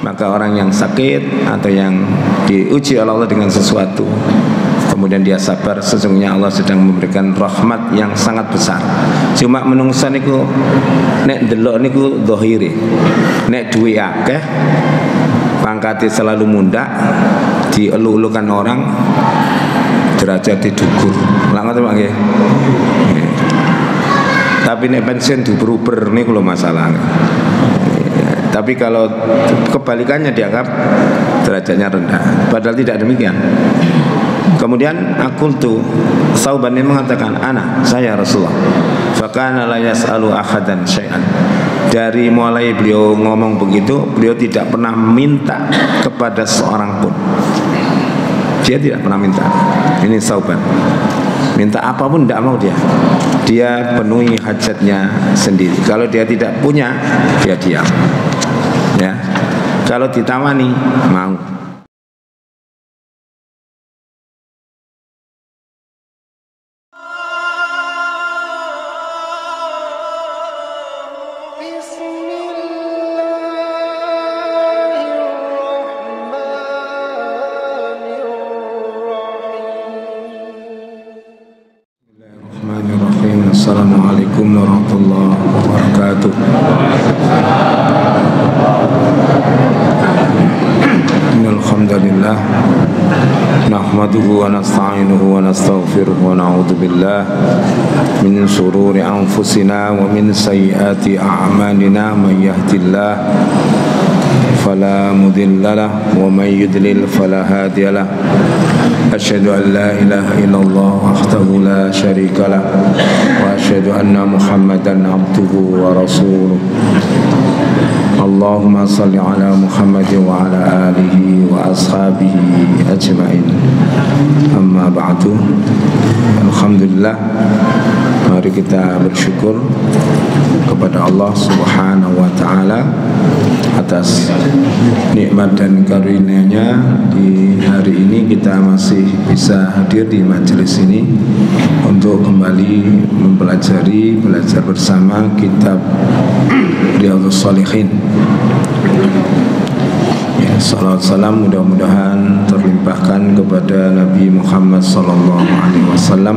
Maka orang yang sakit atau yang diuji oleh Allah dengan sesuatu, kemudian dia sabar, sesungguhnya Allah sedang memberikan rahmat yang sangat besar. Cuma menungsa niku nek delok niku zahire, nek duwe akeh pangkate selalu mundak, dielu-elukan orang, derajat didukur. Lah ngoten Pak nggih. Tapi nek pensiun diuber-uber niku lho masalahnya. Tapi kalau kebalikannya dianggap derajatnya rendah, padahal tidak demikian. Kemudian Akultu, Thauban ini mengatakan, saya Rasulullah. Fakana la yas'alu ahadan syai'an. Dari mulai beliau ngomong begitu, beliau tidak pernah minta kepada seorang pun. Dia tidak pernah minta. Ini Thauban. Minta apapun tidak mau dia. Dia penuhi hajatnya sendiri. Kalau dia tidak punya, dia diam. Ya. Kalau ditawani, mau. Assalamualaikum warahmatullahi wabarakatuh. Innal hamdalillah nahmaduhu wa nasta'inuhu wa nastaghfiruhu wa na'udzu billah min shururi anfusina wa min sayyiati a'malina. May yahdihillah fala mudilla lahu wa may yudlil fala hadiya lahu. Asyhadu an la ilaha illallah wahdahu la syarika lah wa asyhadu anna Muhammadan abduhu wa rasuluh. Allahumma salli ala Muhammad wa ala alihi wa ashabihi ajma'in. Amma ba'du. Alhamdulillah, mari kita bersyukur kepada Allah Subhanahu wa taala atas nikmat dan karunia-Nya. Di hari ini kita masih bisa hadir di majelis ini untuk kembali belajar bersama kitab Riyadhus Shalihin. Ya, salawat salam mudah-mudahan terlimpahkan kepada Nabi Muhammad SAW.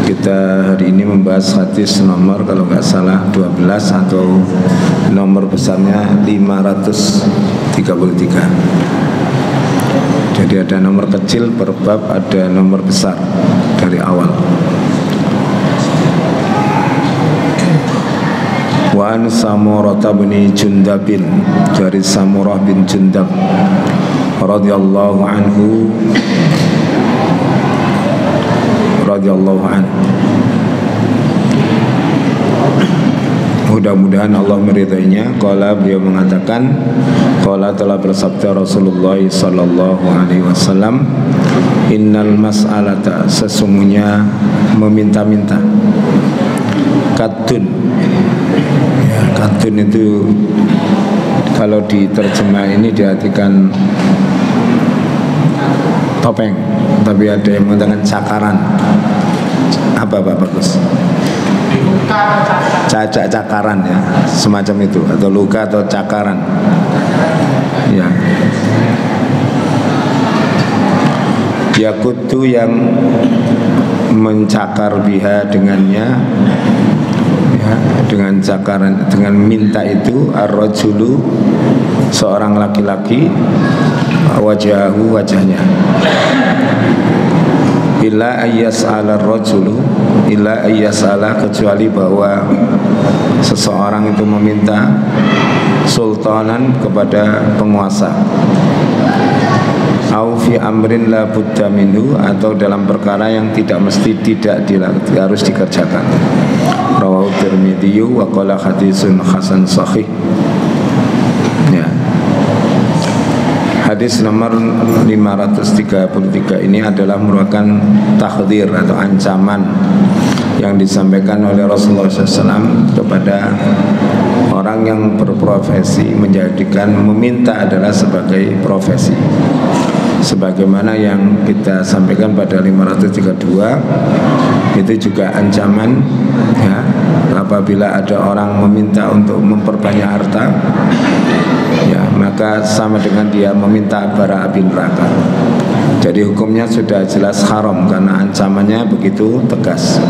Kita hari ini membahas hadis nomor kalau nggak salah 12 atau nomor besarnya 533. Jadi ada nomor kecil per bab, ada nomor besar dari awal. Wa an Samurah bin Jundabin, dari Samurah bin Jundab radhiyallahu anhu. Mudah-mudahan Allah meridainya. Qala, beliau mengatakan, qala, telah bersabda Rasulullah sallallahu alaihi wasallam, innal mas'alata, sesungguhnya meminta-minta, katun. Ya, katun itu kalau diterjemah ini diartikan topeng, tapi ada yang mengatakan cakaran. Apa Pak Bagus? Cacak cakaran, ya, semacam itu, atau luka atau cakaran. Ya. Yakutu, yang mencakar biha dengannya, ya, dengan cakaran, dengan minta itu, ar-rajulu, seorang laki-laki, wajahu, wajahnya. Illa ayyas'ala ar-rajulu, illa ayyas'ala, kecuali bahwa seseorang itu meminta sultanan kepada penguasa, au fi amrin la budda minhu, atau dalam perkara yang tidak mesti harus dikerjakan. Rawahu Tirmidzi wa qala hadisun hasan sahih. Ya. Hadis nomor 533 ini adalah merupakan takhdir atau ancaman yang disampaikan oleh Rasulullah SAW kepada orang yang berprofesi menjadikan meminta adalah sebagai profesi. Sebagaimana yang kita sampaikan pada 532, itu juga ancaman, ya, apabila ada orang meminta untuk memperbanyak harta, ya, maka maka sama dengan dia meminta bara api neraka. Jadi hukumnya sudah jelas haram karena ancamannya begitu tegas.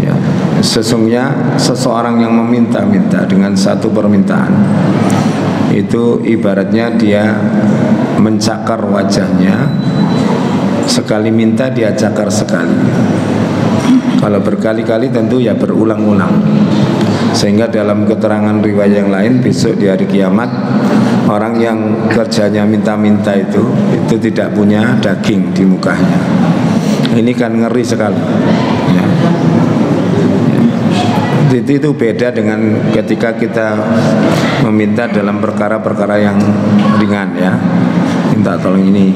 Ya, sesungguhnya seseorang yang meminta-minta dengan satu permintaan itu ibaratnya dia mencakar wajahnya. Sekali minta dia cakar sekali. Kalau berkali-kali tentu ya berulang-ulang. Sehingga dalam keterangan riwayat yang lain besok di hari kiamat, orang yang kerjanya minta-minta itu tidak punya daging di mukanya. Ini kan ngeri sekali ya. Itu beda dengan ketika kita meminta dalam perkara-perkara yang ringan ya, minta tolong ini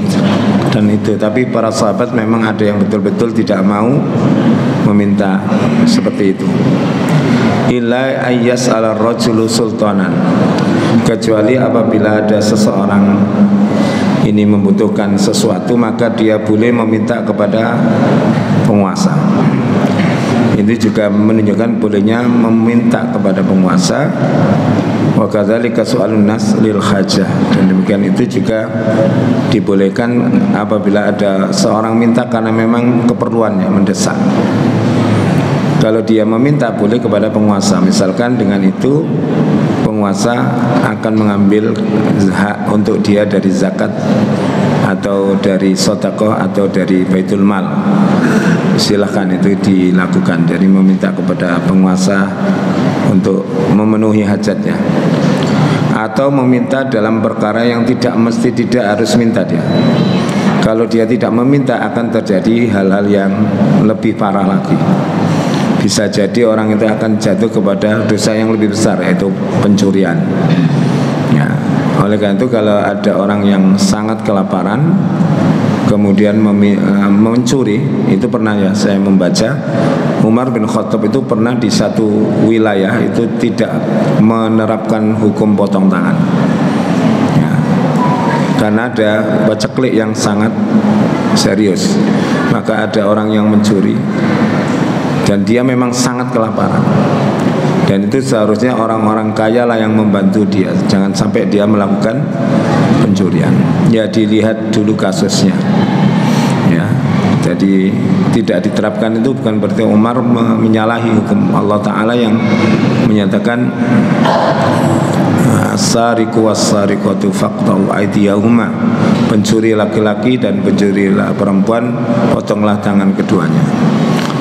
dan itu. Tapi para sahabat memang ada yang betul-betul tidak mau meminta seperti itu. Illa ayyas ala rajulu sultanan, kecuali apabila ada seseorang ini membutuhkan sesuatu, maka dia boleh meminta kepada penguasa. Ini juga menunjukkan bolehnya meminta kepada penguasa. Wa kadzalika su'alun nas lil hajah, dan demikian itu juga dibolehkan apabila ada seorang minta karena memang keperluannya mendesak. Kalau dia meminta boleh kepada penguasa, misalkan dengan itu penguasa akan mengambil hak untuk dia dari zakat atau dari sedekah atau dari baitul mal. Silahkan itu dilakukan. Jadi meminta kepada penguasa untuk memenuhi hajatnya, atau meminta dalam perkara yang tidak mesti tidak harus minta dia. Kalau dia tidak meminta akan terjadi hal-hal yang lebih parah lagi. Bisa jadi orang itu akan jatuh kepada dosa yang lebih besar, yaitu pencurian ya. Oleh karena itu kalau ada orang yang sangat kelaparan kemudian mencuri, itu pernah ya saya membaca Umar bin Khattab itu pernah di satu wilayah itu tidak menerapkan hukum potong tangan ya, karena ada paceklik yang sangat serius. Maka ada orang yang mencuri dan dia memang sangat kelaparan, dan itu seharusnya orang-orang kaya lah yang membantu dia, jangan sampai dia melakukan pencurian. Ya dilihat dulu kasusnya ya. Jadi tidak diterapkan itu bukan berarti Umar menyalahi hukum Allah Ta'ala yang menyatakan as-sariqu was-sariqatu faqta'u aydiyahuma, pencuri laki-laki dan pencuri perempuan potonglah tangan keduanya.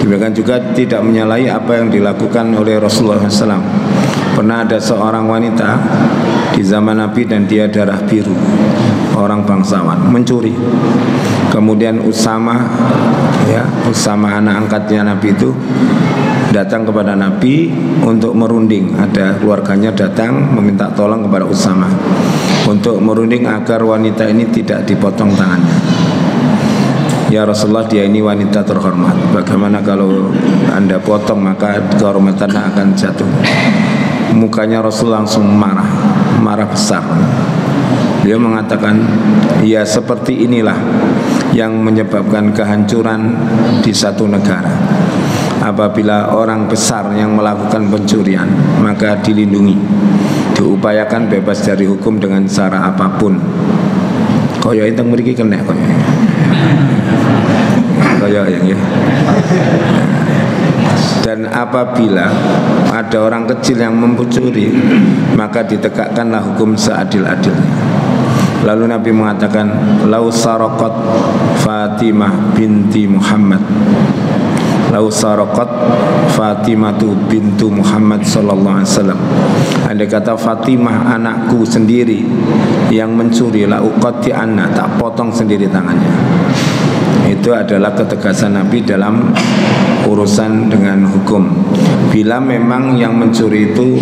Demikian juga tidak menyalahi apa yang dilakukan oleh Rasulullah SAW. Pernah ada seorang wanita di zaman Nabi dan dia darah biru, orang bangsawan, mencuri. Kemudian Usama anak angkatnya Nabi itu datang kepada Nabi untuk merunding. Ada keluarganya datang meminta tolong kepada Usama untuk merunding agar wanita ini tidak dipotong tangannya. Ya Rasulullah, dia ini wanita terhormat, bagaimana kalau Anda potong maka kehormatannya akan jatuh. Mukanya Rasul langsung marah besar. Dia mengatakan, ya seperti inilah yang menyebabkan kehancuran di satu negara. Apabila orang besar yang melakukan pencurian, maka dilindungi, diupayakan bebas dari hukum dengan cara apapun. Kaya itu mriki kena kaya ya. Dan apabila ada orang kecil yang mencuri, maka ditegakkanlah hukum seadil-adilnya. Lalu Nabi mengatakan, lau saraqat Fatimah binti Muhammad, lau saraqat Fatimatu bintu Muhammad sallallahu alaihi wasallam, andai kata Fatimah anakku sendiri yang mencuri, la uqati anna, tak potong sendiri tangannya. Itu adalah ketegasan Nabi dalam urusan dengan hukum. Bila memang yang mencuri itu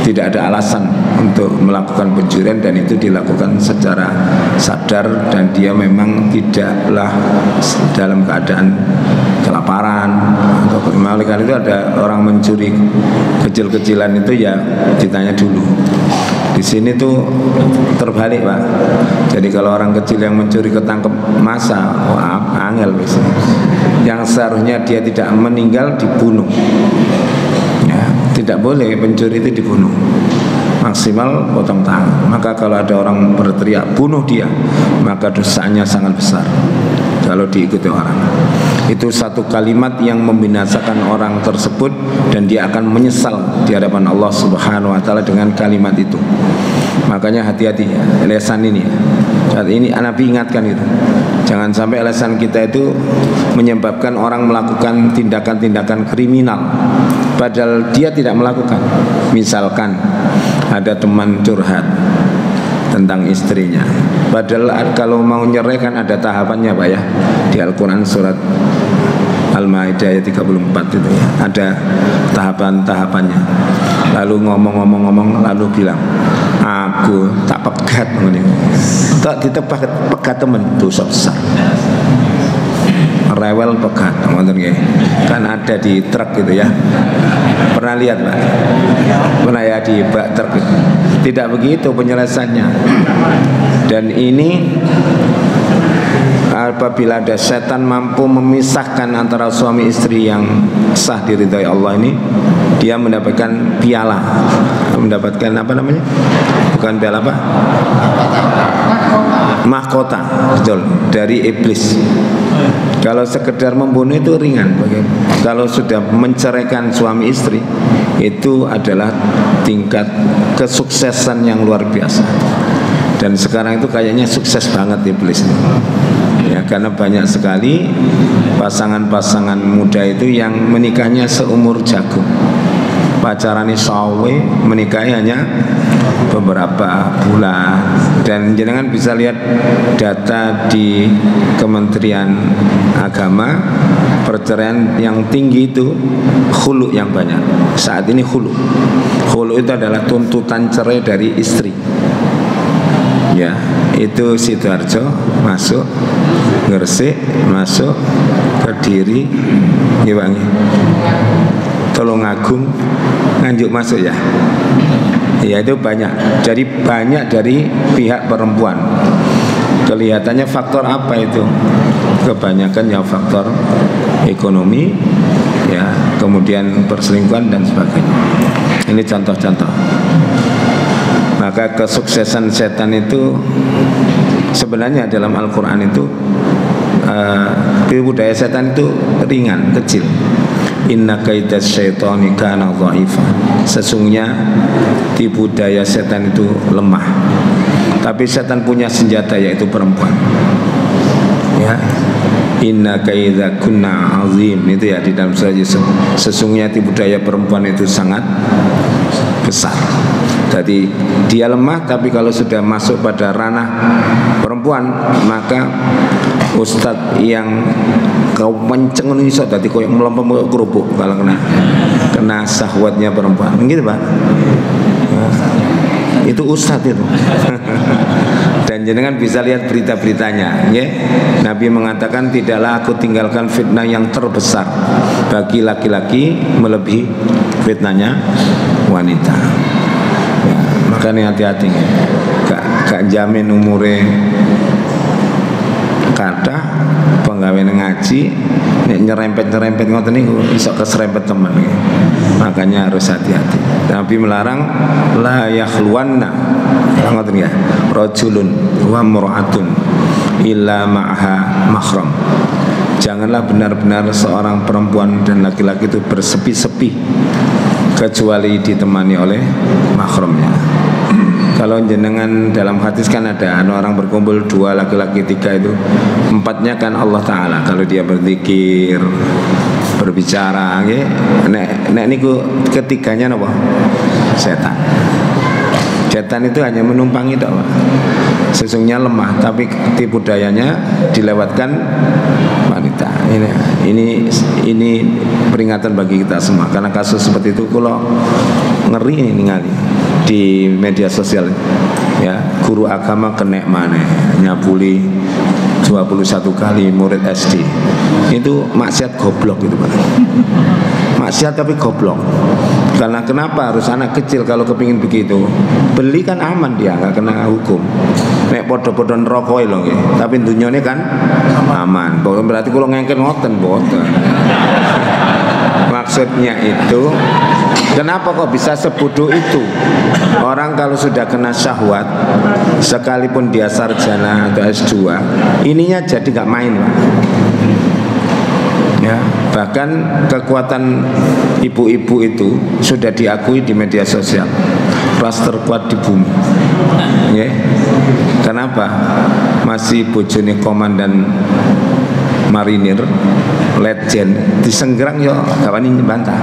tidak ada alasan untuk melakukan pencurian dan itu dilakukan secara sadar dan dia memang tidaklah dalam keadaan kelaparan atau oleh karena itu ada orang mencuri kecil-kecilan itu ya ditanya dulu. Di sini tuh terbalik Pak. Jadi kalau orang kecil yang mencuri ketangkep masa, angel biasanya. Yang seharusnya dia tidak meninggal dibunuh. Ya, tidak boleh pencuri itu dibunuh. maksimal potong tangan. Maka kalau ada orang berteriak bunuh dia, maka dosanya sangat besar kalau diikuti orang. Itu satu kalimat yang membinasakan orang tersebut, dan dia akan menyesal di hadapan Allah Subhanahu wa taala dengan kalimat itu. Makanya hati-hati ya, lesan ini ya. Saat ini Nabi ingatkan itu. Jangan sampai lesan kita itu menyebabkan orang melakukan tindakan-tindakan kriminal padahal dia tidak melakukan. Misalkan ada teman curhat tentang istrinya, padahal kalau mau nyerah kan ada tahapannya Pak ya. Di Al-Quran surat Al-Maidah ayat 34 itu ya, ada tahapan-tahapannya. Lalu ngomong lalu bilang, aku tak pegat tak pegat temen, dosa besar. Rewel pegat, kan ada di truk gitu ya. Pernah lihat Pak? Pernah ya di bak truk? Tidak begitu penyelesaiannya. Dan ini apabila ada setan mampu memisahkan antara suami istri yang sah diridhai Allah ini, dia mendapatkan piala, mendapatkan apa namanya? Bukan piala apa? Mahkota, betul, dari iblis. Kalau sekedar membunuh itu ringan. Kalau sudah menceraikan suami istri, itu adalah tingkat kesuksesan yang luar biasa. Dan sekarang itu kayaknya sukses banget iblis ya, karena banyak sekali pasangan-pasangan muda itu yang menikahnya seumur jagung. Pacaran sawe, menikahi hanya beberapa bulan. Dan jenengan bisa lihat data di Kementerian Agama, perceraian yang tinggi itu khulu yang banyak. Saat ini khulu itu adalah tuntutan cerai dari istri. Ya, itu Sidoarjo masuk, Gresik masuk, Kediri, Ngiwangi, Tulungagung, Nganjuk masuk ya. Ya itu banyak. Jadi banyak dari pihak perempuan. Kelihatannya faktor apa itu? Kebanyakan ya faktor ekonomi, ya, kemudian perselingkuhan dan sebagainya. Ini contoh-contoh. Maka kesuksesan setan itu sebenarnya dalam Al-Quran itu budaya setan itu ringan, kecil. Inna kaidas syaitani kana dha'ifa. Sesungguhnya tipu daya setan itu lemah. Tapi setan punya senjata, yaitu perempuan. Ya. Inna kaidza kunna azim, itu ya di dalam surah Yusuf. Sesungguhnya tipu daya perempuan itu sangat besar. Jadi dia lemah, tapi kalau sudah masuk pada ranah perempuan, maka ustadz yang kau menceng iso dadi koyo melempem kerupuk kalau kena syahwatnya perempuan. Gitu, Pak. Itu ustadz itu. Dan jenengan bisa lihat berita-beritanya, ya. Nabi mengatakan, tidaklah aku tinggalkan fitnah yang terbesar bagi laki-laki melebihi fitnahnya wanita. Ya, makanya hati-hati, gak jamin umure kata penggawe ngaji nek nyerempet ngoten niku iso keserempet temen. Makanya harus hati-hati. Nabi melarang la yakhluwanna, ngoten ya, rajulun wa mar'atun illa ma'ha mahram. Janganlah benar-benar seorang perempuan dan laki-laki itu bersepi-sepi kecuali ditemani oleh mahramnya. Kalau jenengan dalam hadis kan ada orang berkumpul 2 laki-laki 3 itu 4-nya kan Allah Ta'ala. Kalau dia berzikir, berbicara, nek niku ketiganya apa? Setan. Setan itu hanya menumpangi tok, Pak. Sesungguhnya lemah, tapi tipu dayanya dilewatkan wanita. Ini peringatan bagi kita semua, karena kasus seperti itu kalau ngeri ini ngali di media sosial, ya, guru agama kena mana nyabuli 21 kali murid SD. Itu maksiat goblok itu, Pak. Maksiat tapi goblok. Karena kenapa harus anak kecil kalau kepingin begitu? Beli kan aman, dia nggak kena hukum. Nek podo-podo rokok lho nggih. Tapi dunyane kan aman. Berarti kalau ngengken ngoten boten. Maksudnya itu Kenapa kok bisa sebodoh itu? Orang kalau sudah kena syahwat, sekalipun dia sarjana atau S2, ininya jadi nggak main, Pak. Ya, bahkan kekuatan ibu-ibu itu sudah diakui di media sosial, ras terkuat di bumi. Ya. Kenapa? Masih bojone komandan marinir, legend disenggerang yo kawan ini bantah.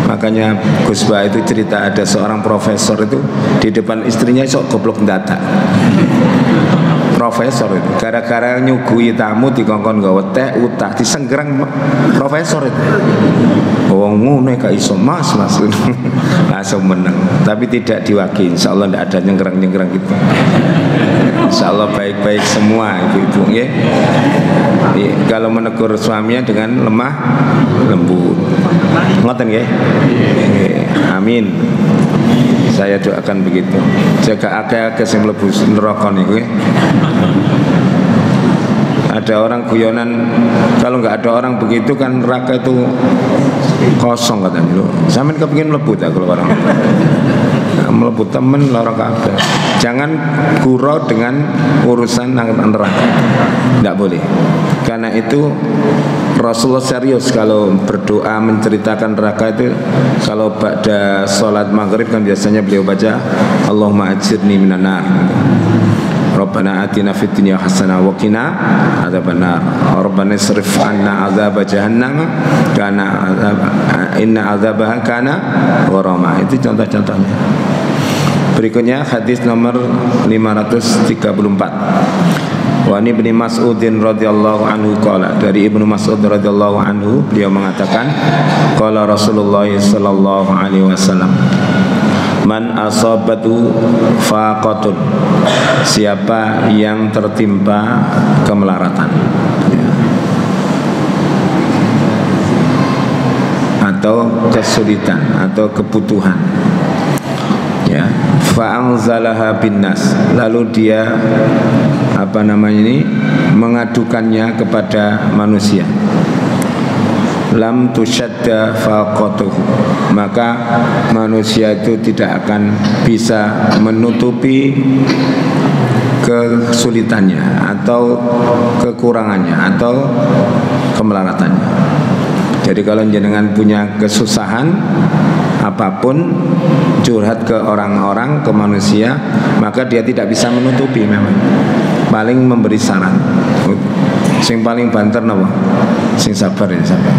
Makanya Gus Bah itu cerita ada seorang profesor itu di depan istrinya sok goblok ndata. Profesor itu gara-gara nyugui tamu dikongkon gawe teh utah disenggerang profesor itu. Wong ngono gak iso mas langsung menang. Tapi tidak diwakili, insyaallah tidak ada nyenggerang-nyenggerang gitu. Insyaallah baik-baik semua ibu-ibu ya. Kalau menegur suaminya dengan lemah lembut. Ngoten nggih? Amin. Saya doakan begitu. Jaga akeh-akeh sing mlebu neraka niku. Ada orang guyonan, kalau nggak ada orang begitu kan neraka itu kosong katanya. Loh, sampean kepengin mlebu ta kalau orang mlebu temen lara kabeh. Jangan gurau dengan urusan neraka. Enggak boleh. Karena itu Rasulullah serius kalau berdoa menceritakan neraka itu. Kalau pada sholat maghrib kan biasanya beliau baca Allahumma ajirni minan nar. Rabbana atina fid dunya hasanah wa qina adzabannar. Rabbana isrif 'anna 'adzab jahannam kana inna 'adzabaha kana gharama. Itu contoh-contohnya. Berikutnya hadis nomor 534. Wa Ibnu Mas'udin radhiyallahu anhu qala, dari Ibnu Mas'ud radhiyallahu anhu beliau mengatakan qala Rasulullah sallallahu alaihi wasallam, man asabatu faqatun, siapa yang tertimpa kemelaratan atau kesulitan atau kebutuhan, ya, fa'anzalaha binnas, lalu dia mengadukannya kepada manusia, lam tusyadda faqatuhu, maka manusia itu tidak akan bisa menutupi kesulitannya atau kekurangannya atau kemelaratannya. Jadi kalau jenengan punya kesusahan apapun, curhat ke orang-orang, ke manusia, maka dia tidak bisa menutupi, memang paling memberi saran. Sing paling banter napa? Sing sabar ya sabar.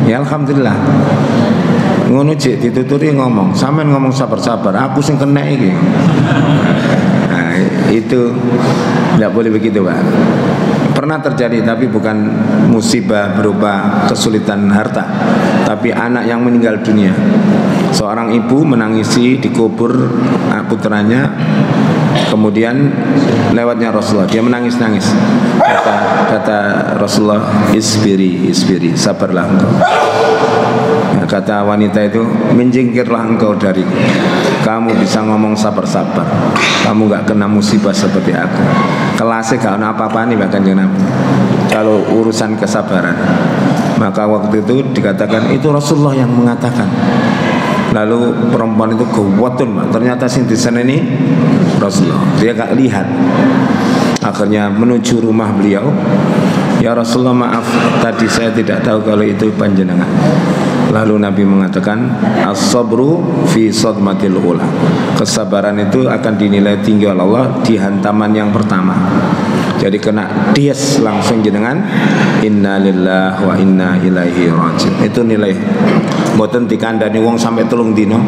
Ya alhamdulillah. Ngono jek dituturi ngomong, sampean ngomong sabar-sabar, aku sing kena iki. Nah, itu tidak boleh begitu, Pak. Pernah terjadi, tapi bukan musibah berupa kesulitan harta, tapi anak yang meninggal dunia. Seorang ibu menangisi dikubur putranya, kemudian lewatnya Rasulullah, dia menangis-nangis. Kata Rasulullah, isbiri, sabarlah engkau. Kata wanita itu, menjingkirlah engkau dariku. Kamu bisa ngomong sabar-sabar, kamu gak kena musibah seperti aku. Kelasnya gak ada apa-apa nih bahkan jenab. Kalau urusan kesabaran, maka waktu itu dikatakan itu Rasulullah yang mengatakan. Lalu perempuan itu gawatun, ternyata sing di sana ini Rasulullah. Dia gak lihat. Akhirnya menuju rumah beliau. Ya Rasulullah, maaf, tadi saya tidak tahu kalau itu panjenengan. Lalu Nabi mengatakan, as-sabru fi sadmatil ula. Kesabaran itu akan dinilai tinggi oleh Allah di hantaman yang pertama. Jadi kena dies langsung jenengan, inna lillahi wa inna ilaihi raji'un. Itu nilai. Mboten dikandani wong sampai 3 dino.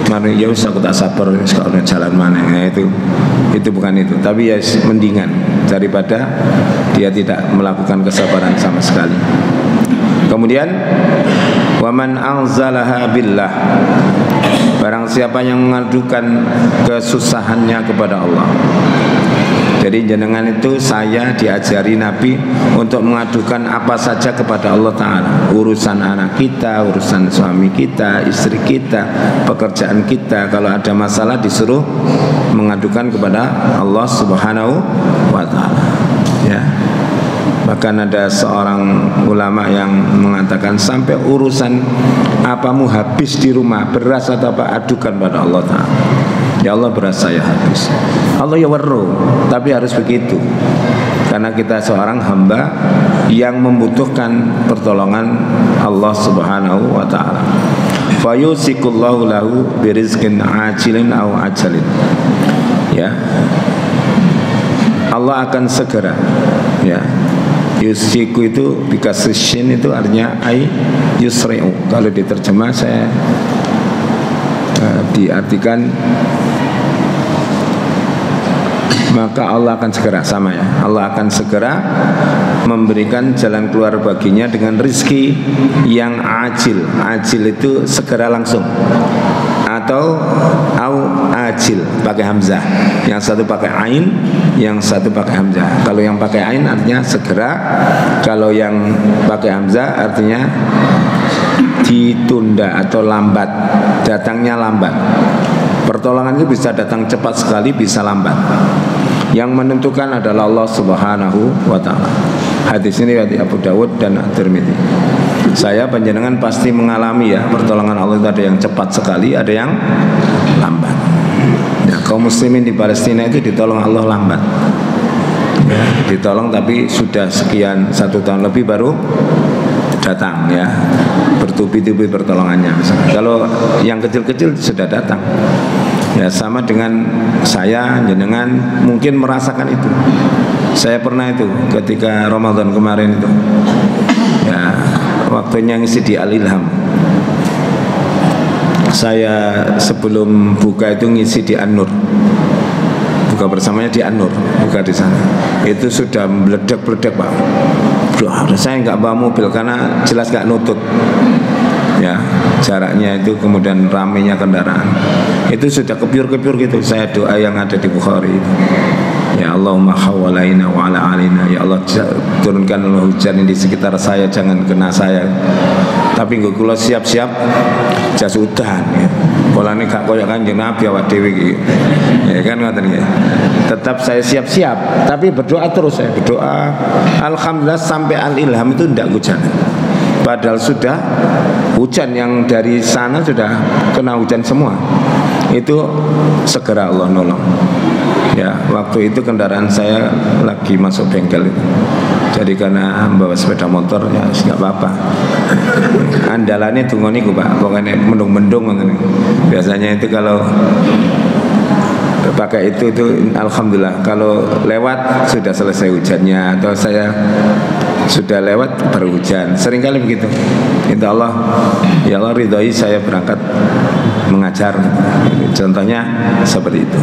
Mari ya wis aku tak sabar wis kok ana jalan mana. Nah, itu bukan itu. Tapi ya mendingan daripada dia tidak melakukan kesabaran sama sekali. Kemudian waman anzalaha billah, barang siapa yang mengadukan kesusahannya kepada Allah. Jadi jenengan itu, saya diajari Nabi untuk mengadukan apa saja kepada Allah Ta'ala. Urusan anak kita, urusan suami kita, istri kita, pekerjaan kita. Kalau ada masalah disuruh mengadukan kepada Allah Subhanahu wa Ta'ala, ya. Bahkan ada seorang ulama yang mengatakan sampai urusan apamu habis di rumah, beras atau apa, adukan pada Allah Ta'ala. Ya Allah, beras saya habis. Allah ya weru, tapi harus begitu. Karena kita seorang hamba yang membutuhkan pertolongan Allah Subhanahu wa Ta'ala. Fayusikullahu lahu birizqin ajilin au ajalin. Ya, Allah akan segera, ya. Yusiku itu dikasih shin itu artinya ay yusri'u. Kalau diterjemah saya diartikan maka Allah akan segera, sama ya. Allah akan segera memberikan jalan keluar baginya dengan rizki yang ajil. Ajil itu segera langsung, atau au ajil pakai hamzah. Yang satu pakai ain, yang satu pakai hamzah. Kalau yang pakai ain artinya segera, kalau yang pakai hamzah artinya ditunda atau lambat, datangnya lambat. Pertolongan itu bisa datang cepat sekali, bisa lambat. Yang menentukan adalah Allah Subhanahu wa Ta'ala. Hadis ini dari Abu Dawud dan At-Tirmidzi. Saya panjenengan pasti mengalami ya, pertolongan Allah itu ada yang cepat sekali, ada yang lambat. Ya, kaum muslimin di Palestina itu ditolong Allah lambat. Ya, ditolong tapi sudah sekian 1 tahun lebih baru datang ya, bertubi-tubi pertolongannya. Misalnya, kalau yang kecil-kecil sudah datang. Ya, sama dengan saya, jenengan mungkin merasakan itu. Saya pernah itu ketika Ramadan kemarin itu. Ya, waktunya ngisi di Al-Ilham. Saya sebelum buka itu ngisi di An-Nur. Buka bersamanya di An-Nur, buka di sana. Itu sudah meledak-meledak, Pak. Saya nggak bawa mobil karena jelas nggak nutut. Ya, jaraknya itu, kemudian ramenya kendaraan. Itu sudah kepiur-kepiur gitu. Saya doa yang ada di Bukhari itu. Ya Allahumma hawalaina wa ala alina. Ya Allah, turunkan hujan di sekitar saya, jangan kena saya. Tapi gue kula siap-siap jas udan ya. Polane gak koyo Kanjeng Nabi awak dhewe iki. Ya kan ngoten ya. Tetap saya siap-siap, tapi berdoa terus, saya berdoa. Alhamdulillah sampai Al-Ilham itu tidak hujan. Padahal sudah hujan, yang dari sana sudah kena hujan semua. Itu segera Allah nolong. Ya, waktu itu kendaraan saya lagi masuk bengkel itu. Jadi karena membawa sepeda motor ya nggak apa-apa. Andalannya tunggu niku Pak, pokoknya mendung-mendung. Biasanya itu kalau pakai itu alhamdulillah. Kalau lewat sudah selesai hujannya, atau saya sudah lewat baru hujan. Seringkali begitu. Insya Allah, ya Allah ridhoi saya berangkat mengajar. Contohnya seperti itu.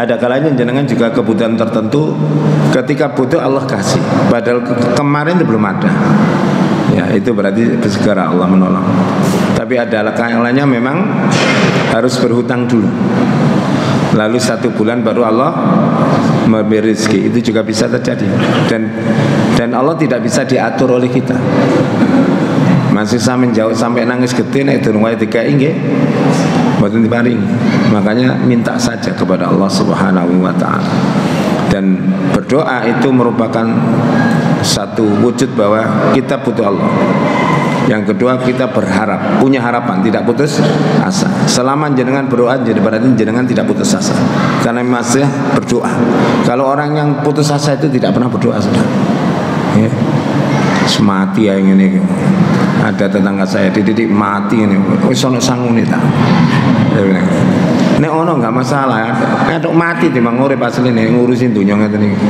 Ada kalanya jenengan juga kebutuhan tertentu, ketika butuh Allah kasih, padahal kemarin itu belum ada. Ya, itu berarti segera Allah menolong. Tapi ada kalanya memang harus berhutang dulu, lalu 1 bulan baru Allah memberi rezeki. Itu juga bisa terjadi. Dan Allah tidak bisa diatur oleh kita. Masih sampai jauh sampai nangis gede nek durung wae dikai nggih mboten diparingi. Makanya minta saja kepada Allah Subhanahu wa Ta'ala. Dan berdoa itu merupakan satu wujud bahwa kita butuh Allah. Yang kedua, kita berharap, punya harapan, tidak putus asa. Selama jenengan berdoa, jadi berarti jenengan tidak putus asa, karena masih berdoa. Kalau orang yang putus asa itu tidak pernah berdoa sudah. Ya. Mati ya ini. Ada tetangga saya dididik mati ini. Wis ono sangune ta. Nek ono enggak masalah. Nek mati timbang urip asline ngurusin dunya ngeten iki.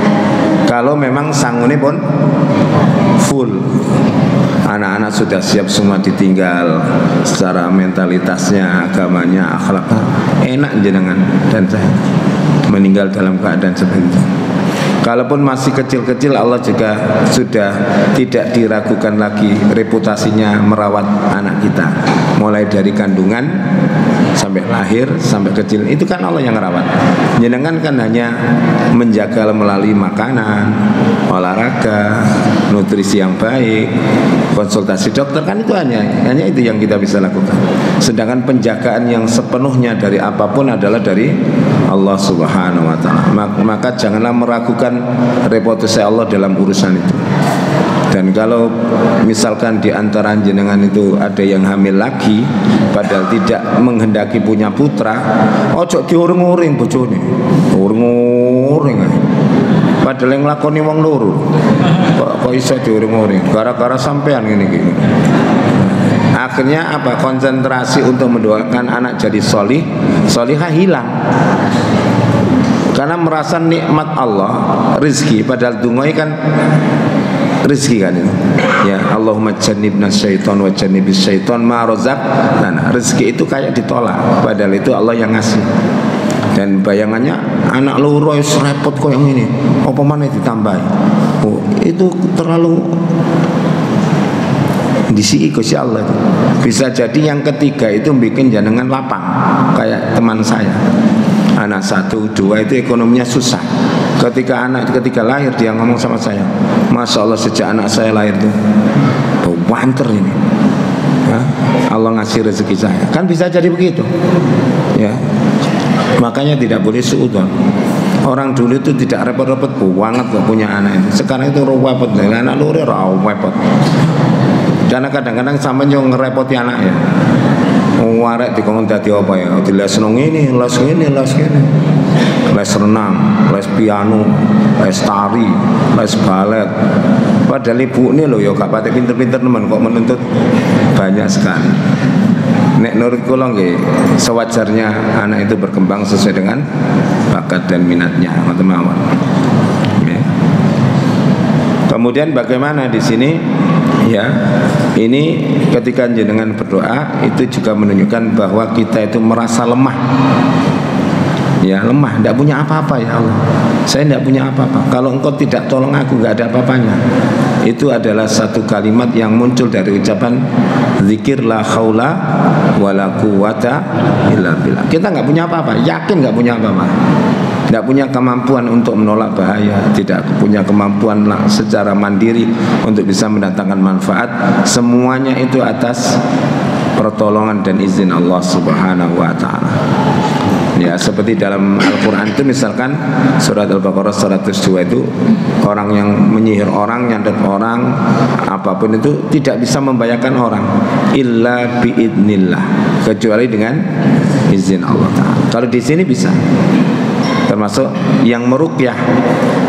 Kalau memang sangune pun full. Anak-anak sudah siap semua ditinggal secara mentalitasnya, agamanya, akhlaknya. Enak jenengan dan saya meninggal dalam keadaan seperti itu. Kalaupun masih kecil-kecil, Allah juga sudah tidak diragukan lagi reputasinya merawat anak kita, mulai dari kandungan sampai lahir, sampai kecil. Itu kan Allah yang merawat. Jenengan kan hanya menjaga melalui makanan, olahraga, nutrisi yang baik, konsultasi dokter, kan itu hanya itu yang kita bisa lakukan. Sedangkan penjagaan yang sepenuhnya dari apapun adalah dari Allah Subhanahu wa taala. Maka janganlah meragukan reputasi Allah dalam urusan itu. Dan kalau misalkan di antara jenengan itu ada yang hamil lagi padahal tidak menghendaki punya putra, ojo diuring-uring bojone. Uring-uring. Padahal yang nglakoni wong loro. Kok iso diuring-uring gara-gara sampean ngene iki. Akhirnya apa? Konsentrasi untuk mendoakan anak jadi solihah hilang. Karena merasa nikmat Allah, rizki, padahal dungoi kan rizki kan itu. Ya, Allahumma jannibna syaiton wa jannibis syaiton ma razaq. Nah, rizki itu kayak ditolak, padahal itu Allah yang ngasih. Dan bayangannya anak loro wis repot kok yang ini. Apa mana ditambahi? Oh, itu terlalu disi Gusti Allah itu. Bisa jadi yang ketiga itu bikin jenengan lapang kayak teman saya. Anak 1, 2 itu ekonominya susah. Ketika anak ketiga lahir dia ngomong sama saya, Masya Allah sejak anak saya lahir tuh banter ini. Ya, Allah ngasih rezeki saya. Kan bisa jadi begitu. Ya. Makanya tidak boleh suudzon. Orang dulu itu tidak repot-repot banget gak punya anak itu. Sekarang itu repot. Anak luri repot. Karena kadang-kadang sampai yang ngerepoti anak ya. Warek dikongkon dadi apa ya? Les nang ngene, les ngene, les ngene. Les renang, les piano, les tari, les balet. Padahal ibu ini loh ya gak pati pinter-pinter teman kok menuntut banyak sekali. Nek menurut kula nggih sewajarnya anak itu berkembang sesuai dengan bakat dan minatnya, teman-teman. Kemudian bagaimana di sini? Ya, ini ketika jenengan berdoa itu juga menunjukkan bahwa kita itu merasa lemah. Ya, lemah, tidak punya apa-apa ya Allah. Saya tidak punya apa-apa. Kalau engkau tidak tolong aku, nggak ada apa-apanya. Itu adalah satu kalimat yang muncul dari ucapan zikir la haula wala quwata illa billah. Kita nggak punya apa-apa, yakin nggak punya apa-apa. Tidak punya kemampuan untuk menolak bahaya, tidak punya kemampuan secara mandiri untuk bisa mendatangkan manfaat. Semuanya itu atas pertolongan dan izin Allah Subhanahu wa taala. Ya, seperti dalam Al-Quran itu misalkan surat Al-Baqarah 102 itu orang yang menyihir orang, nyantet orang, apapun itu tidak bisa membahayakan orang illa biidnillah, kecuali dengan izin Allah Ta'ala. Kalau di sini bisa. Termasuk yang meruqyah.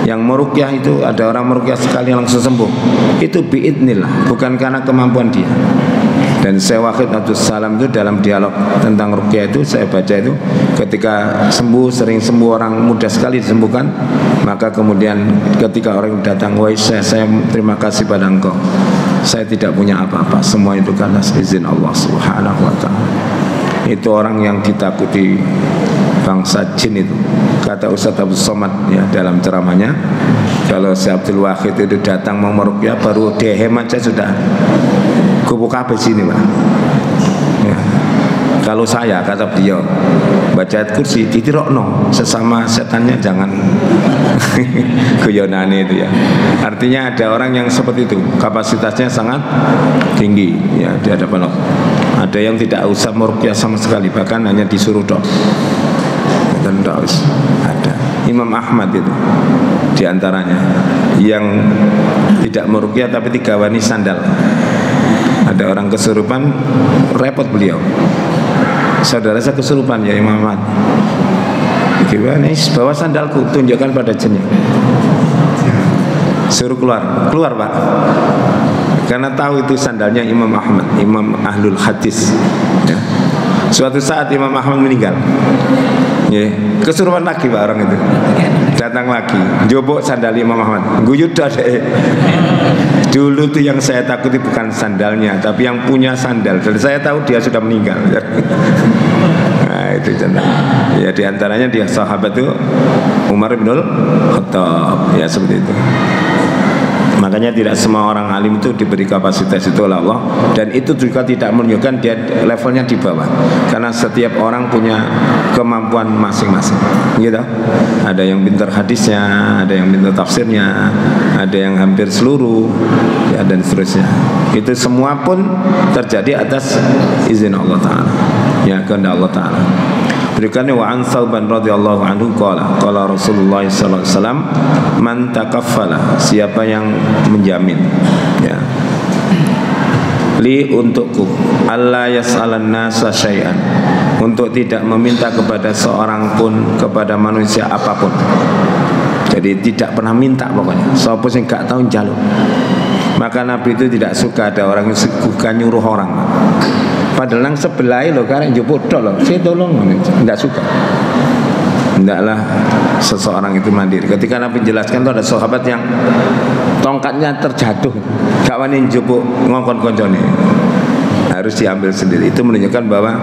Yang meruqyah itu ada orang meruqyah sekali langsung sembuh. Itu biidnillah, bukan karena kemampuan dia. Dan Syekh Wahid Abdus Salam itu dalam dialog tentang ruqyah itu saya baca itu ketika sembuh, sering sembuh orang mudah sekali disembuhkan, maka kemudian ketika orang datang, wahai saya terima kasih pada engkau, saya tidak punya apa-apa, semua itu karena izin Allah Subhanahu wa ta'ala. Itu orang yang ditakuti bangsa jin itu. Kata Ustaz Abdul Somad ya dalam ceramahnya, kalau Syekh Abdul Wahid itu datang mau meruqyah baru dehem aja sudah kubu kabeh sini Pak. Ya. Kalau saya kata beliau baca ayat kursi ditirokno sesama setannya jangan guyonane itu ya. Artinya ada orang yang seperti itu kapasitasnya sangat tinggi ya di hadapan Allah. Ada yang tidak usah meruqyah sama sekali, bahkan hanya disuruh dok. Dan ada Imam Ahmad itu diantaranya yang tidak meruqyah tapi digawani sandal. Ada orang kesurupan, repot beliau. Saudara saya kesurupan ya Imam Ahmad. Gimana? Bawa sandalku, tunjukkan pada jinnya. Suruh keluar Pak. Karena tahu itu sandalnya Imam Ahmad, Imam Ahlul Hadis. Ya. Suatu saat Imam Ahmad meninggal. Ya, kesurupan lagi Pak orang itu. Datang lagi, jobok sandal Imam Ahmad. Guyut deh. Dulu tuh yang saya takuti bukan sandalnya, tapi yang punya sandal. Dan saya tahu dia sudah meninggal. Nah, itu contoh. Ya diantaranya dia sahabat itu Umar bin Khattab. Ya seperti itu. Makanya tidak semua orang alim itu diberi kapasitas itu oleh Allah, dan itu juga tidak menunjukkan dia levelnya di bawah, karena setiap orang punya kemampuan masing-masing, gitu. Ada yang pintar hadisnya, ada yang pintar tafsirnya, ada yang hampir seluruh, ya, dan seterusnya. Itu semua pun terjadi atas izin Allah Ta'ala, ya, kehendak Allah Ta'ala. Berikutnya wa an Thauban radhiyallahu anhu qala Rasulullah sallallahu alaihi wasallam man takaffala, siapa yang menjamin, ya, li untukku alla yas'alan nasa syai'an, untuk tidak meminta kepada seorang pun, kepada manusia apapun. Jadi tidak pernah minta pokoknya, sapa sing gak tau njaluk. Maka Nabi itu tidak suka ada orang yang suka nyuruh orang. Padahal nang sebelah lo karek njupuk tok lo, saya tolong, enggak suka. Hendaklah seseorang itu mandiri. Ketika Nabi menjelaskan itu ada sahabat yang tongkatnya terjatuh, gak wani njupuk ngongkon koncone, harus diambil sendiri. Itu menunjukkan bahwa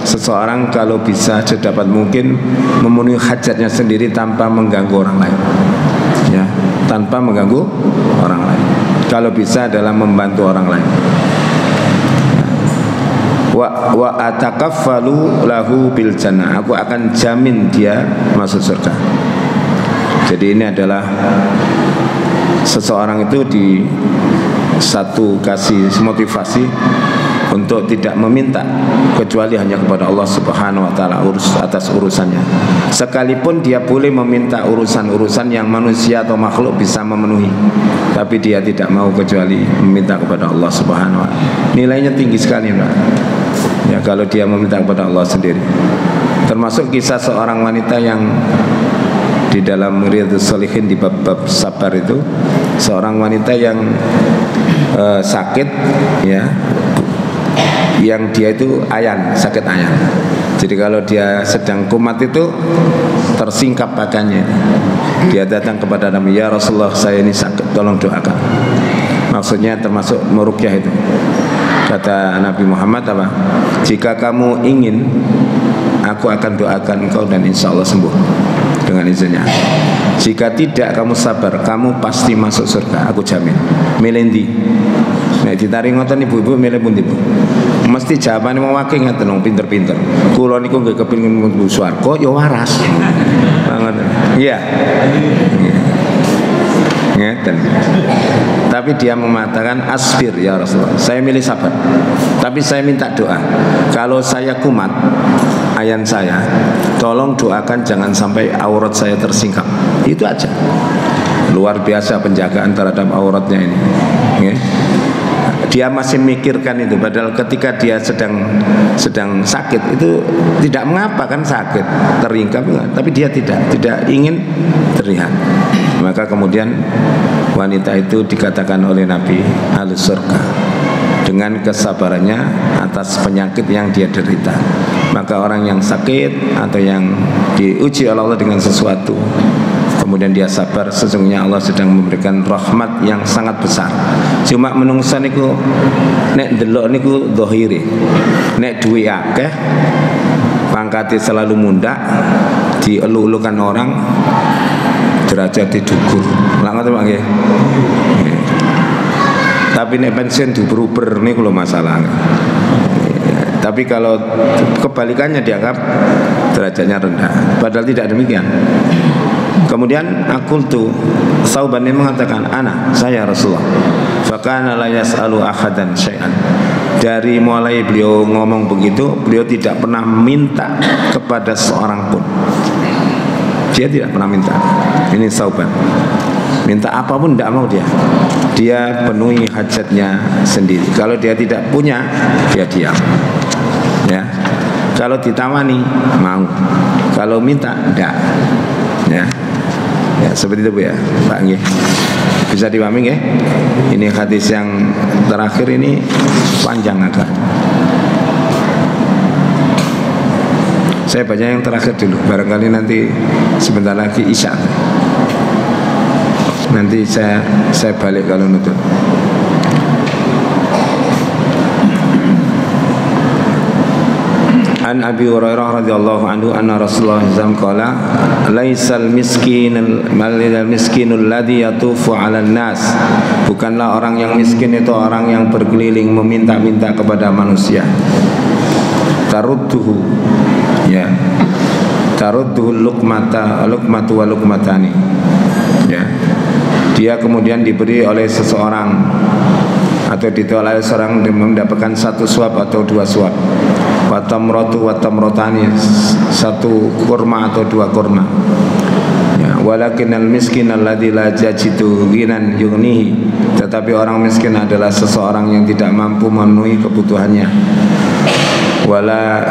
seseorang kalau bisa sedapat mungkin memenuhi hajatnya sendiri tanpa mengganggu orang lain, ya, tanpa mengganggu orang lain. Kalau bisa dalam membantu orang lain. Wa atakaffalu lahu bil jannah, aku akan jamin dia masuk surga. Jadi ini adalah seseorang itu di satu kasih motivasi untuk tidak meminta kecuali hanya kepada Allah Subhanahu wa taala atas urusannya. Sekalipun dia boleh meminta urusan-urusan yang manusia atau makhluk bisa memenuhi, tapi dia tidak mau kecuali meminta kepada Allah Subhanahu wa taala. Nilainya tinggi sekali, Pak. Ya, kalau dia meminta kepada Allah sendiri. Termasuk kisah seorang wanita yang di dalam Riyadhus Shalihin di bab-bab sabar itu, seorang wanita yang sakit, ya, yang dia itu ayan, sakit ayan. Jadi kalau dia sedang kumat itu tersingkap badannya. Dia datang kepada Nabi, ya Rasulullah, saya ini sakit, tolong doakan. Maksudnya termasuk meruqyah itu. Kata Nabi Muhammad apa? Jika kamu ingin, aku akan doakan engkau dan insya Allah sembuh dengan izinnya. Jika tidak, kamu sabar, kamu pasti masuk surga, aku jamin. Milih ndi? Nek ditarik ngoten ibu-ibu milih pundi, Bu? Mesti jawabane wong akeh ngaten wong pinter-pinter. Kula niku nggih kepengin mlebu swarga ya waras. Banget. Iya. Ngeten. Tapi dia mengatakan asbir ya Rasulullah, saya milih sabar, tapi saya minta doa. Kalau saya kumat ayan saya, tolong doakan jangan sampai aurat saya tersingkap. Itu aja. Luar biasa penjagaan terhadap auratnya ini, ya. Dia masih mikirkan itu, padahal ketika dia sedang sakit itu tidak mengapa kan, sakit teringkap enggak, tapi dia tidak ingin terlihat. Maka kemudian wanita itu dikatakan oleh Nabi ahli surga dengan kesabarannya atas penyakit yang dia derita. Maka orang yang sakit atau yang diuji oleh Allah dengan sesuatu, kemudian dia sabar, sesungguhnya Allah sedang memberikan rahmat yang sangat besar. Cuma menungsa niku nek delok niku zahire, nek duwe akeh pangkate selalu mundak, dielu-elukan orang, derajat didukur. Lah ngoten Pak nggih. Tapi nek pensiun diuber-uber niku lho masalah. Tapi kalau kebalikannya dianggap derajatnya rendah, padahal tidak demikian. Kemudian akultu, Thauban mengatakan, ana, saya Rasulullah. Fakana la yas'alu ahadan syai'an. Dari mulai beliau ngomong begitu, beliau tidak pernah minta kepada seorang pun. Dia tidak pernah minta. Ini Thauban. Minta apapun tidak mau dia. Dia penuhi hajatnya sendiri. Kalau dia tidak punya, dia diam. Ya. Kalau ditawani mau. Kalau minta enggak. Ya. Ya, seperti itu Bu ya, Pak nggih. Bisa dipahami nggih? Ini hadis yang terakhir ini panjang agak. Saya baca yang terakhir dulu, barangkali nanti sebentar lagi Isya. Nanti saya balik kalau nutut. An Abi Hurairah radhiyallahu anhu anna Rasulullah sallallahu alaihi wasallam qala laisal miskinul ladzi yatufu 'alan nas. Bukanlah orang yang miskin itu orang yang berkeliling meminta-minta kepada manusia. Tarudduhu ya. Tarudduhu luqmatu wa luqmatani. Ya. Dia kemudian diberi oleh seseorang atau ditolak oleh seorang mendapatkan satu suap atau dua suap. Watamrotu watamrotani, satu kurma atau dua kurma. Ya, walakinal miskin alladzi la yajidu ghinan yughnihi. Tetapi orang miskin adalah seseorang yang tidak mampu memenuhi kebutuhannya. Wala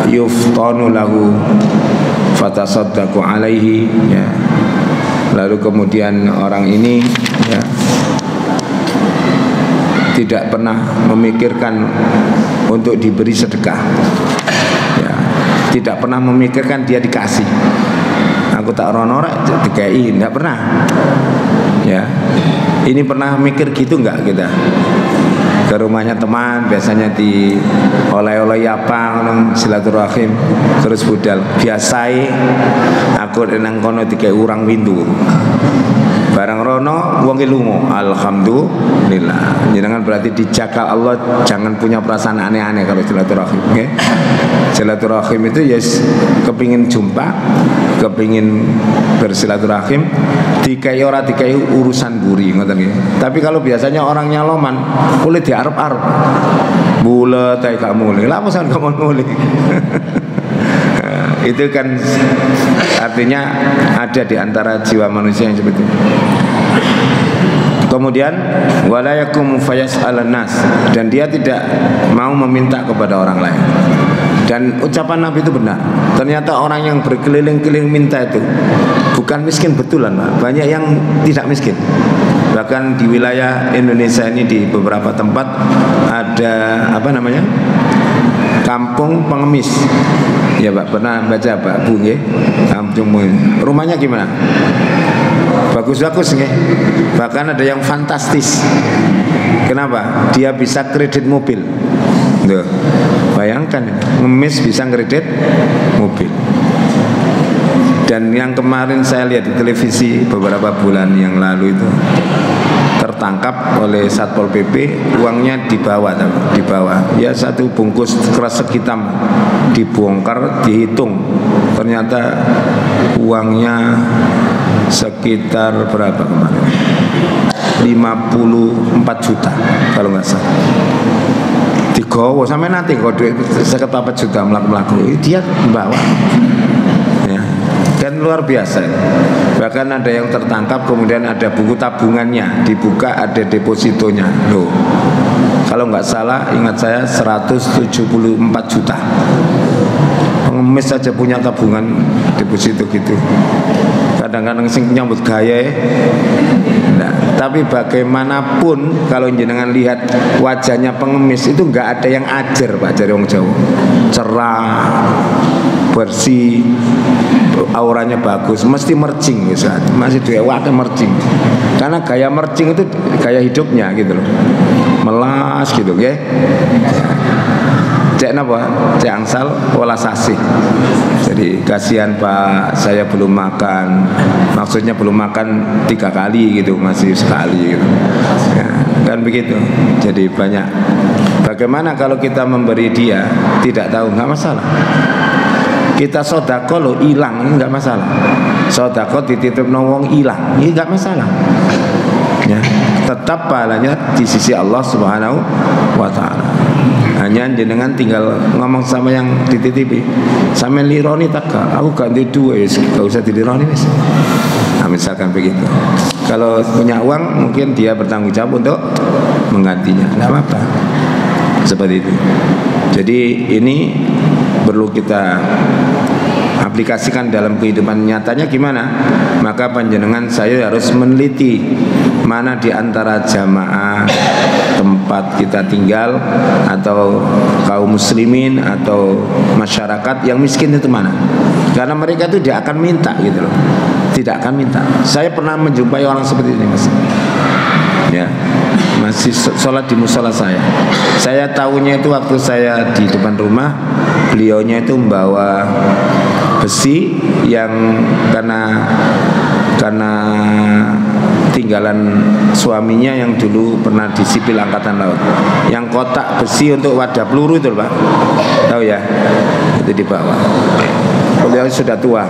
yuftanu lahu fatasaddaqu alaihi ya. Lalu kemudian orang ini ya, tidak pernah memikirkan untuk diberi sedekah ya, tidak pernah memikirkan dia dikasih. Aku tak rono dikai, tidak pernah ya. Ini pernah mikir gitu enggak kita? Ke rumahnya teman biasanya di oleh-oleh apa silaturahim terus budal biasai aku nang kono dikai urang windu barang rono wong lungo alhamdulillah. Jangan berarti dijaga Allah, jangan punya perasaan aneh-aneh kalau silaturahim okay? Silaturahim itu yes, kepingin jumpa, kepingin bersilaturahim, dikai ora dikai urusan buri ngoten nggih. Tapi kalau biasanya orangnya loman, boleh diarep-arep. Bulet kayak gak mulih. Lah mosok gak mulih. Itu kan artinya ada di antara jiwa manusia yang seperti itu. Kemudian wala yakum fayas'alan nas, dan dia tidak mau meminta kepada orang lain. Dan ucapan Nabi itu benar. Ternyata orang yang berkeliling-keliling minta itu bukan miskin betulan, Pak. Banyak yang tidak miskin. Bahkan di wilayah Indonesia ini di beberapa tempat ada apa namanya? Kampung pengemis. Ya Pak, pernah baca Pak Bu nggih? Kampung rumahnya gimana? Bagus-bagus nggih. Bahkan ada yang fantastis. Kenapa? Dia bisa kredit mobil. Tuh. Bayangkan ngemis bisa kredit mobil. Dan yang kemarin saya lihat di televisi beberapa bulan yang lalu itu tertangkap oleh Satpol PP, uangnya dibawa, ya satu bungkus kresek hitam dibongkar, dihitung, ternyata uangnya sekitar berapa kemarin? 54 juta kalau nggak salah. Digowo sampai nanti kok duit 54 juta melaku-melaku dia bawa ya, kan luar biasa. Bahkan ada yang tertangkap kemudian ada buku tabungannya dibuka, ada depositonya loh. Kalau nggak salah ingat saya 174 juta. Pengemis saja punya tabungan deposito gitu. Kadang-kadang sing nyambut gaya nah, tapi bagaimanapun kalau jenengan lihat wajahnya pengemis itu nggak ada yang ajar Pak, dari orang Jawa. Cerah, bersih, auranya bagus, mesti mercing misalnya. Masih wadah mercing. Karena gaya mercing itu gaya hidupnya gitu loh. Melas gitu ya. Cek napa? Cek angsal welas asih. Jadi kasihan Pak, saya belum makan. Maksudnya belum makan 3 kali gitu, masih sekali gitu. Ya, kan begitu. Jadi banyak. Bagaimana kalau kita memberi dia tidak tahu, nggak masalah. Kita sodako lo hilang, ini nggak masalah. Sodako dititip wong hilang, ini nggak masalah. Ya, tetap pahalanya di sisi Allah Subhanahu wa Ta'ala. Hanya jenengan tinggal ngomong sama yang dititipi, sama lironi tak, aku ganti duit, gak usah dilironi wis. Nah, misalkan begitu. Kalau punya uang mungkin dia bertanggung jawab untuk menggantinya, nggak apa-apa. Seperti itu. Jadi ini perlu kita aplikasikan dalam kehidupan nyatanya gimana? Maka panjenengan saya harus meneliti mana di antara jamaah tempat kita tinggal atau kaum muslimin atau masyarakat yang miskin itu mana? Karena mereka itu tidak akan minta gitu loh. Tidak akan minta. Saya pernah menjumpai orang seperti ini Mas. ya, masih sholat di musola saya. Saya tahunya itu waktu saya di depan rumah, beliaunya itu membawa besi yang karena tinggalan suaminya yang dulu pernah di sipil angkatan laut, yang kotak besi untuk wadah peluru itu Pak, tahu ya, itu dibawa. Beliau sudah tua,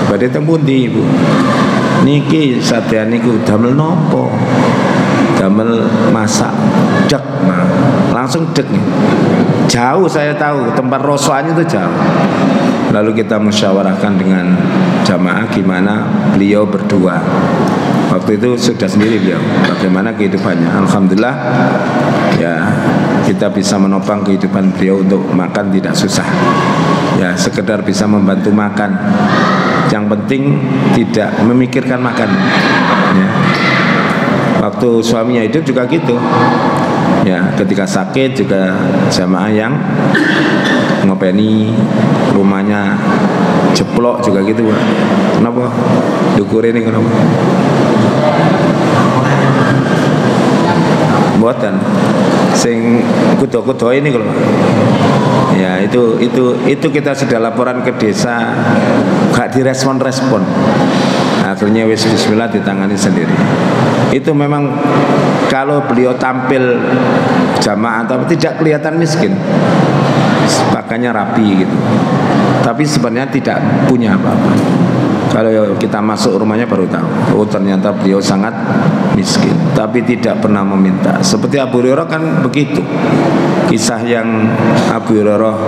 badhe tempundi Ibu, niki sadyan niku damel nopo, damel masak dek, nah, langsung dek nih, jauh saya tahu tempat rosoannya itu jauh. Lalu kita musyawarahkan dengan jamaah gimana beliau berdua. Waktu itu sudah sendiri beliau, bagaimana kehidupannya. Alhamdulillah ya, kita bisa menopang kehidupan beliau untuk makan tidak susah. Ya, sekedar bisa membantu makan. Yang penting tidak memikirkan makan. Ya. Waktu suaminya hidup juga gitu. Ya, ketika sakit juga jamaah yang ngopeni, rumahnya jeplok juga gitu Pak. Kenapa? Dukur ini kenapa? Buatan sing kudo-kudo ini kalau ya itu kita sudah laporan ke desa, gak direspon-respon. Akhirnya wis bismillah ditangani sendiri. Itu memang kalau beliau tampil jamaah atau tidak kelihatan miskin, pakainya rapi gitu, tapi sebenarnya tidak punya apa-apa. Kalau kita masuk rumahnya baru tahu, oh ternyata beliau sangat miskin, tapi tidak pernah meminta. Seperti Abu Hurairah kan begitu. Kisah yang Abu Hurairah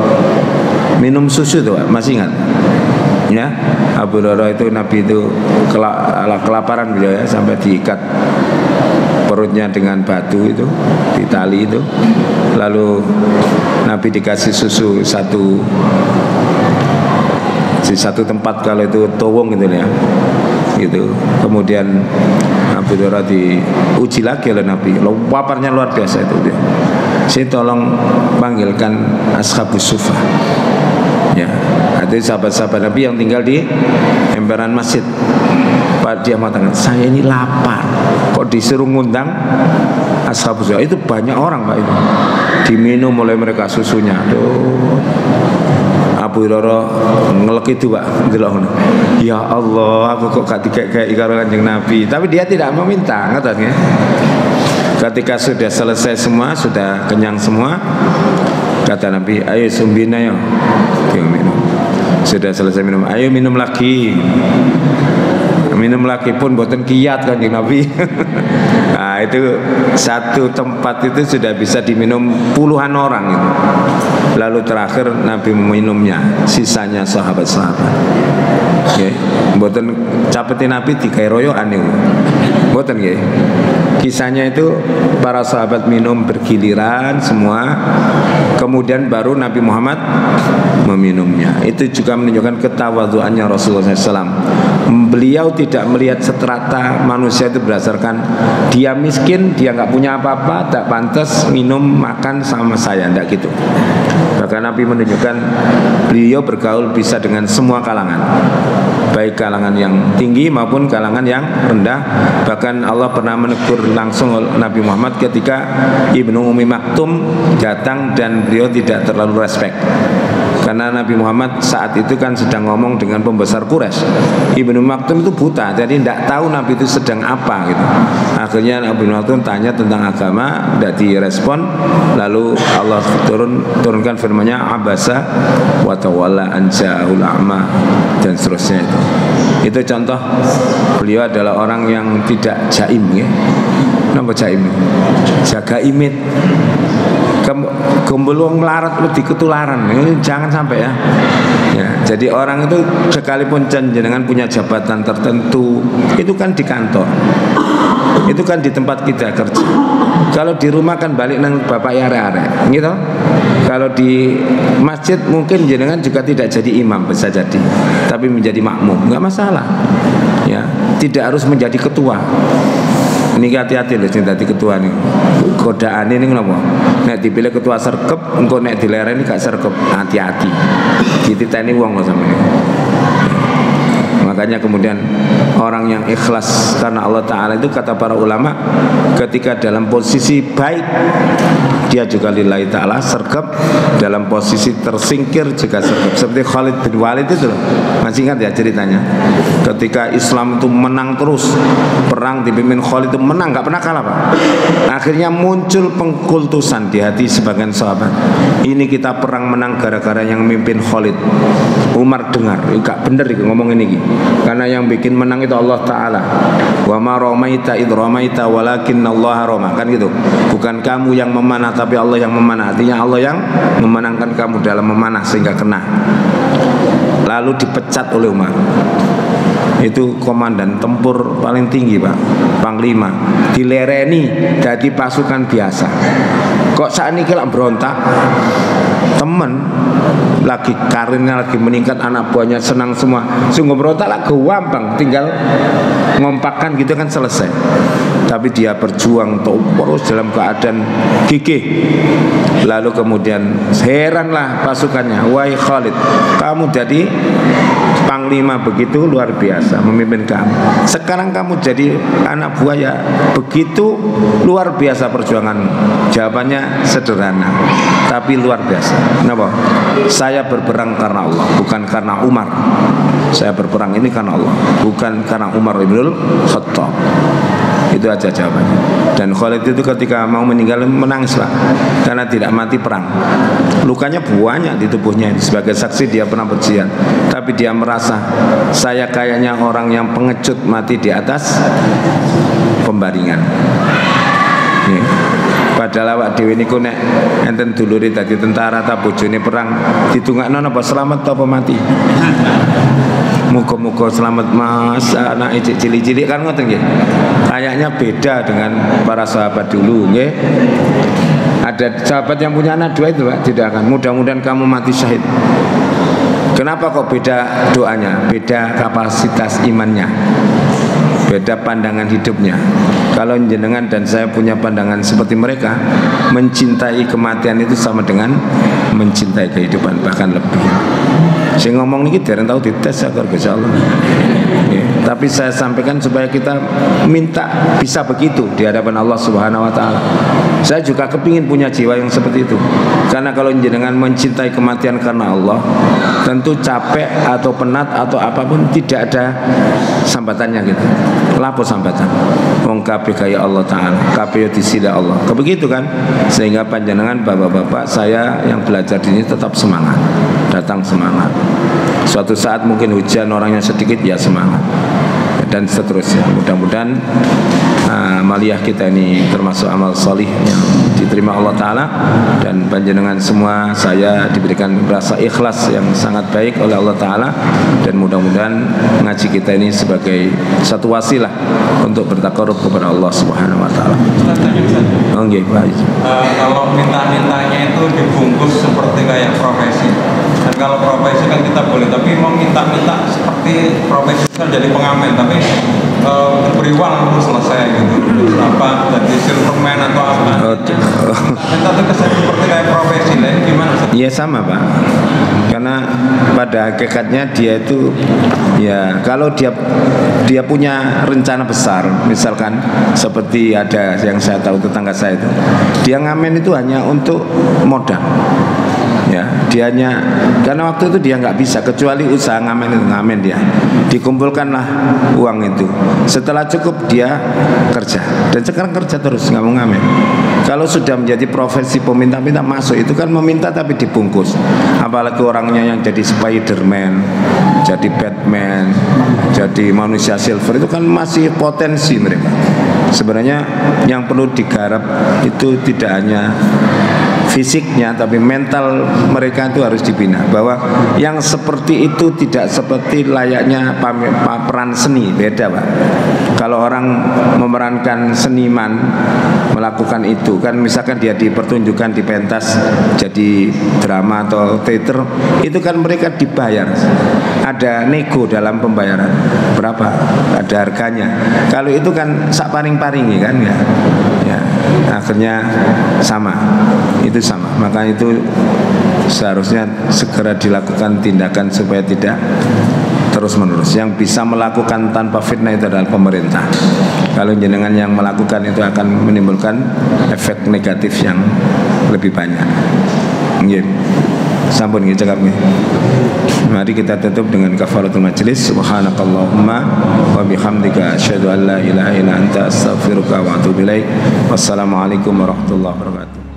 minum susu tuh, masih ingat? Ya, Abu Hurairah itu Nabi itu kelaparan beliau ya, sampai diikat perutnya dengan batu itu, di tali itu. Lalu Nabi dikasih susu di satu tempat, kalau itu towong gitu ya, gitu. Kemudian Abu Hurairah diuji lagi oleh Nabi, laparnya luar biasa itu dia. Saya tolong panggilkan Ashabus Sufa. Ya, itu sahabat-sahabat Nabi yang tinggal di emperan masjid. Pak, dia mengatakan, saya ini lapar, kok disuruh ngundang Ashabus Sufa? Itu banyak orang Pak itu, diminum oleh mereka susunya. Aduh, Abu Hurairah ngelek itu Pak, ya Allah, aku kok gak dikek-kek karo Kanjeng Nabi. Tapi dia tidak meminta, ngoten ya. Ketika sudah selesai semua, sudah kenyang semua, kata Nabi, ayo sumbina yo, minum. Sudah selesai minum, ayo minum lagi. Minum lagi pun boten kiyat Kanjeng Nabi. Nah, itu satu tempat itu sudah bisa diminum puluhan orang itu. Lalu terakhir Nabi meminumnya, sisanya sahabat-sahabat. Okay. Boten capeti Nabi dikai royokan niku. Boten nggih. Kisahnya itu para sahabat minum bergiliran semua, kemudian baru Nabi Muhammad meminumnya. Itu juga menunjukkan ketawadhuannya Rasulullah SAW. Beliau tidak melihat strata manusia itu berdasarkan dia miskin, dia nggak punya apa-apa, tak pantas minum makan sama saya, enggak gitu. Bahkan Nabi menunjukkan beliau bergaul bisa dengan semua kalangan, baik kalangan yang tinggi maupun kalangan yang rendah. Bahkan Allah pernah menegur langsung Nabi Muhammad ketika Ibnu Ummi Maktum datang dan beliau tidak terlalu respect. Karena Nabi Muhammad saat itu kan sedang ngomong dengan pembesar Quraisy. Ibnu Maktum itu buta, jadi tidak tahu Nabi itu sedang apa gitu. Akhirnya Ibnu Maktum tanya tentang agama, tidak direspon. Lalu Allah turunkan firman-Nya, abasa wa tawalla an ja'ahul a'ma, dan seterusnya itu. Itu contoh beliau adalah orang yang tidak jaim ya. Kenapa jaim? Jaga imit. Gombol wong melarat wedi ketularan, ini jangan sampai ya. Ya, jadi orang itu sekalipun jenengan punya jabatan tertentu, itu kan di kantor, itu kan di tempat kita kerja. Kalau di rumah kan balik nang bapak ya arek-arek, gitu. Kalau di masjid mungkin jenengan juga tidak jadi imam, bisa jadi, tapi menjadi makmum, nggak masalah. Ya, tidak harus menjadi ketua. Ini hati-hati loh, jadi ketua nih. Godaan ini kenapa? Nek dipilih ketua serkep, engkau nek dilereni gak serkep, hati-hati. Dititeni wong loh sama ini. Makanya kemudian orang yang ikhlas karena Allah Ta'ala itu kata para ulama, ketika dalam posisi baik dia juga lillahi ta'ala sergap, dalam posisi tersingkir juga sergap. Seperti Khalid bin Walid itu loh, masih ingat ya ceritanya, ketika Islam itu menang terus, perang dipimpin Khalid itu menang, gak pernah kalah Pak. Akhirnya muncul pengkultusan di hati sebagian sahabat, ini kita perang menang gara-gara yang mimpin Khalid. Umar dengar, gak bener ngomong ini, karena yang bikin menang itu Allah Ta'ala. Wa ma ramaita id ramaita walakinnallaha rama, kan gitu. Bukan kamu yang memanah tapi Allah yang memanah. Artinya Allah yang memenangkan kamu dalam memanah sehingga kena. Lalu dipecat oleh Umar. Itu komandan tempur paling tinggi Pak, panglima, dilereni jadi pasukan biasa. Kok saat ini kelak berontak? Temen lagi karirnya lagi meningkat, anak buahnya senang semua, sungguh berontak lah gampang, tinggal ngompakkan gitu kan selesai. Tapi dia berjuang terus dalam keadaan gigih. Lalu kemudian heranlah pasukannya, wahai Khalid, kamu jadi panglima begitu luar biasa memimpin kamu, sekarang kamu jadi anak buah ya begitu luar biasa perjuangan. Jawabannya sederhana tapi luar biasa. Kenapa? Saya berperang karena Allah, bukan karena Umar. Saya berperang ini karena Allah, bukan karena Umar ibn Khattab. Itu aja jawabannya. Dan Khalid itu ketika mau meninggal menangis Pak, karena tidak mati perang. Lukanya banyak di tubuhnya. Sebagai saksi dia pernah berjihad, tapi dia merasa saya kayaknya orang yang pengecut mati di atas pembaringan. Padahal awak dhewe niku nek enten dulure dadi tentara ta bojone perang ditungakno napa selamat ta apa mati. Muga-muga selamat Mas, anak cilik-cilik kan ngoten nggih. Kayaknya beda dengan para sahabat dulu nggih. Ada sahabat yang punya anak dua itu Pak, tidak akan mudah-mudahan kamu mati syahid. Kenapa kok beda doanya, beda kapasitas imannya, beda pandangan hidupnya. Kalau jenengan dan saya punya pandangan seperti mereka, mencintai kematian itu sama dengan mencintai kehidupan, bahkan lebih. Saya ngomong ini dereng tahu dites ya Gusti Allah. Tapi saya sampaikan supaya kita minta bisa begitu di hadapan Allah Subhanahu wa taala. Saya juga kepingin punya jiwa yang seperti itu. Karena kalau jenengan mencintai kematian karena Allah, tentu capek atau penat atau apapun tidak ada sambatannya gitu. Lapo sambatan. Wong kabeh kaya Allah taala, kabeh disida Allah. Begitu kan? Sehingga panjenengan bapak-bapak saya yang belajar di sini tetap semangat. Datang semangat. Suatu saat mungkin hujan orangnya sedikit ya semangat. Dan seterusnya. Mudah-mudahan amaliyah kita ini termasuk amal solih yang diterima Allah Ta'ala, dan panjenengan semua saya diberikan rasa ikhlas yang sangat baik oleh Allah Ta'ala, dan mudah-mudahan ngaji kita ini sebagai satu wasilah untuk bertakarub kepada Allah Subhanahu wa Ta'ala. Okay, baik. Kalau minta-mintanya itu dibungkus seperti kayak profesi, dan kalau profesi kan kita boleh, tapi mau minta-minta seperti profesi kan jadi pengamen, tapi beri uang terus selesai gitu, terus apa jadi silverman atau apa. Minta itu kesan seperti kayak profesi lain gimana? Iya sama Pak, karena pada hakikatnya dia itu ya kalau dia punya rencana besar, misalkan seperti ada yang saya tahu tetangga saya itu, dia ngamen itu hanya untuk modal. Ya, dianya karena waktu itu dia nggak bisa kecuali usaha ngamen dia, dikumpulkanlah uang itu. Setelah cukup dia kerja, dan sekarang kerja terus nggak mau ngamen. Kalau sudah menjadi profesi peminta-minta masuk itu kan meminta tapi dibungkus. Apalagi orangnya yang jadi Spiderman, jadi Batman, jadi manusia silver, itu kan masih potensi mereka. Sebenarnya yang perlu digarap itu tidak hanya fisiknya, tapi mental mereka itu harus dibina, bahwa yang seperti itu tidak seperti layaknya peran seni, beda Pak. Kalau orang memerankan seniman melakukan itu kan, misalkan dia dipertunjukkan di pentas jadi drama atau teater, itu kan mereka dibayar, ada nego dalam pembayaran berapa, ada harganya. Kalau itu kan sak paring-paringi kan ya, ya akhirnya sama, itu sama. Maka itu seharusnya segera dilakukan tindakan supaya tidak terus menerus. Yang bisa melakukan tanpa fitnah itu adalah pemerintah. Kalau jenengan yang melakukan itu akan menimbulkan efek negatif yang lebih banyak. Nggih. Sampun nggih cekap nggih. Mari kita tutup dengan kafaratul majlis. Subhanakallahumma wa bihamdika asyhadu an la ilaha illa anta astaghfiruka wa atubu ilaik. Wassalamualaikum warahmatullahi wabarakatuh.